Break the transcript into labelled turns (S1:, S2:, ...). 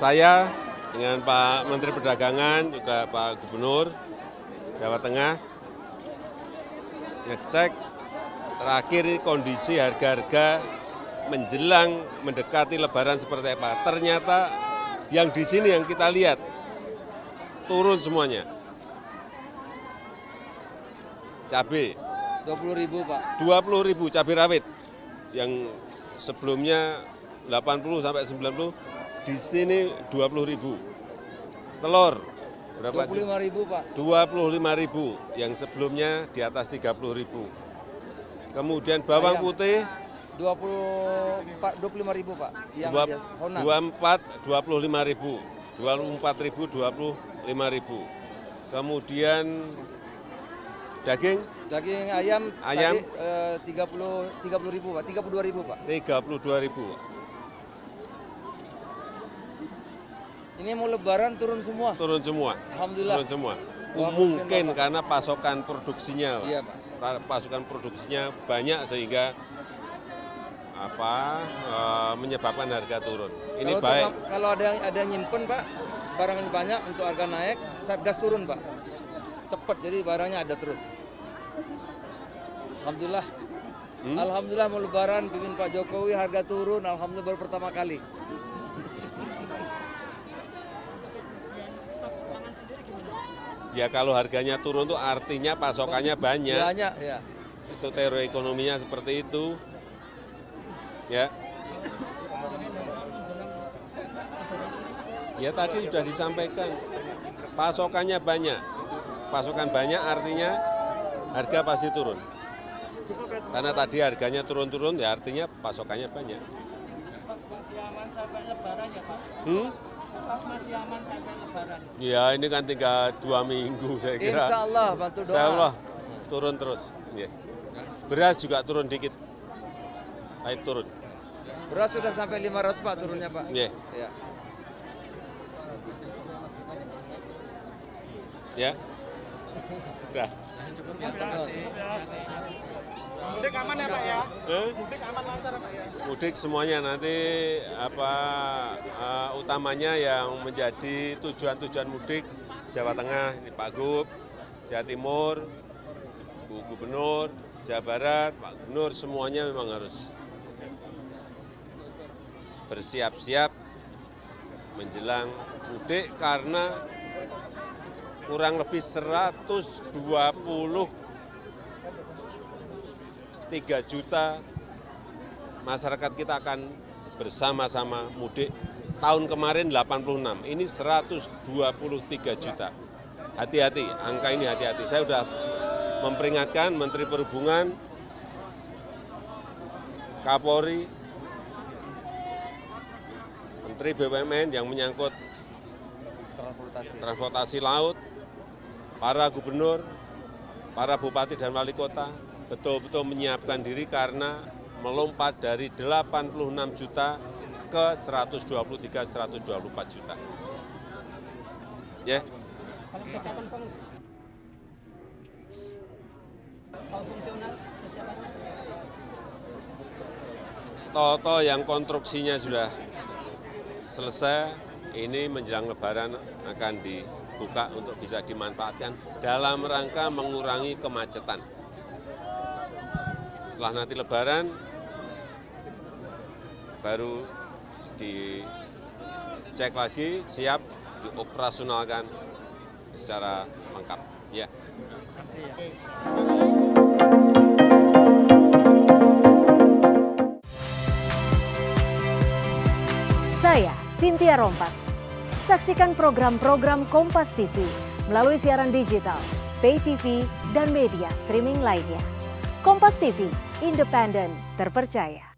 S1: Saya dengan Pak Menteri Perdagangan, juga Pak Gubernur Jawa Tengah, ngecek terakhir kondisi harga-harga menjelang mendekati Lebaran seperti apa. Ternyata yang di sini yang kita lihat turun semuanya. Cabai
S2: 20.000 Pak.
S1: 20.000 cabai rawit yang sebelumnya 80 sampai 90, di sini 20.000. Telur berapa?
S2: 25.000 Pak.
S1: 25.000 yang sebelumnya di atas 30.000. Kemudian bawang
S2: Ayam.
S1: putih
S2: 25.000 Pak. Yang
S1: 24 25.000, 24.000 25.000. Kemudian daging
S2: ayam
S1: Ayam.
S2: tadi 30.000 Pak. 32.000 Pak.
S1: 32.000.
S2: Ini mau Lebaran turun semua.
S1: Turun semua.
S2: Alhamdulillah.
S1: Turun semua.
S2: Wah,
S1: Mungkin
S2: Bapak.
S1: karena pasokan produksinya, Pak.
S2: Iya Pak.
S1: Pasokan produksinya banyak sehingga menyebabkan harga turun. Ini
S2: Kalau
S1: baik.
S2: Kalau ada yang nyimpen Pak, barangnya banyak untuk harga naik, Satgas turun Pak. Cepat, jadi barangnya ada terus. Alhamdulillah. Alhamdulillah mau Lebaran, pimpin Pak Jokowi harga turun, alhamdulillah baru pertama kali.
S1: Ya kalau harganya turun tuh artinya pasokannya banyak.
S2: Banyak ya.
S1: Itu teori ekonominya seperti itu. Ya. Ya tadi sudah disampaikan, pasokannya banyak. Pasokan banyak artinya harga pasti turun. Karena tadi harganya turun-turun ya artinya pasokannya banyak.
S3: Masih aman sampai Lebaran ya Pak? Masih aman sampai Lebaran?
S1: Ya ini kan tinggal 2 minggu saya kira.
S2: Insya Allah bantu doa.
S1: Insya Allah turun terus. Ya. Beras juga turun dikit. Baik turun.
S2: Beras sudah sampai 500 Pak turunnya Pak.
S1: Ya.
S2: Ya.
S1: Ya. Udah.
S3: Mudik aman ya Pak ya?
S1: Eh?
S3: Mudik aman lancar ya Pak ya?
S1: Mudik semuanya nanti utamanya yang menjadi tujuan-tujuan mudik Jawa Tengah, ini Pak Gub, Jawa Timur, Bu Gubernur, Jawa Barat, Pak Gubernur, semuanya memang harus bersiap-siap menjelang mudik karena kurang lebih 123 juta masyarakat kita akan bersama-sama mudik. Tahun kemarin 86, ini 123 juta. Hati-hati, angka ini hati-hati. Saya sudah memperingatkan Menteri Perhubungan, Kapolri, Menteri BUMN yang menyangkut transportasi laut, para gubernur, para bupati dan wali kota betul-betul menyiapkan diri karena melompat dari 86 juta ke 123-124 juta. Ya.
S3: Kalau kesiapan fungsional, kesiapan
S1: Toto yang konstruksinya sudah selesai, ini menjelang Lebaran akan dibuka untuk bisa dimanfaatkan dalam rangka mengurangi kemacetan. Setelah nanti Lebaran, baru dicek lagi, siap dioperasionalkan secara lengkap. Ya.
S4: Saya Cynthia Rompas. Saksikan program-program Kompas TV melalui siaran digital, pay TV, dan media streaming lainnya. Kompas TV, independen, terpercaya.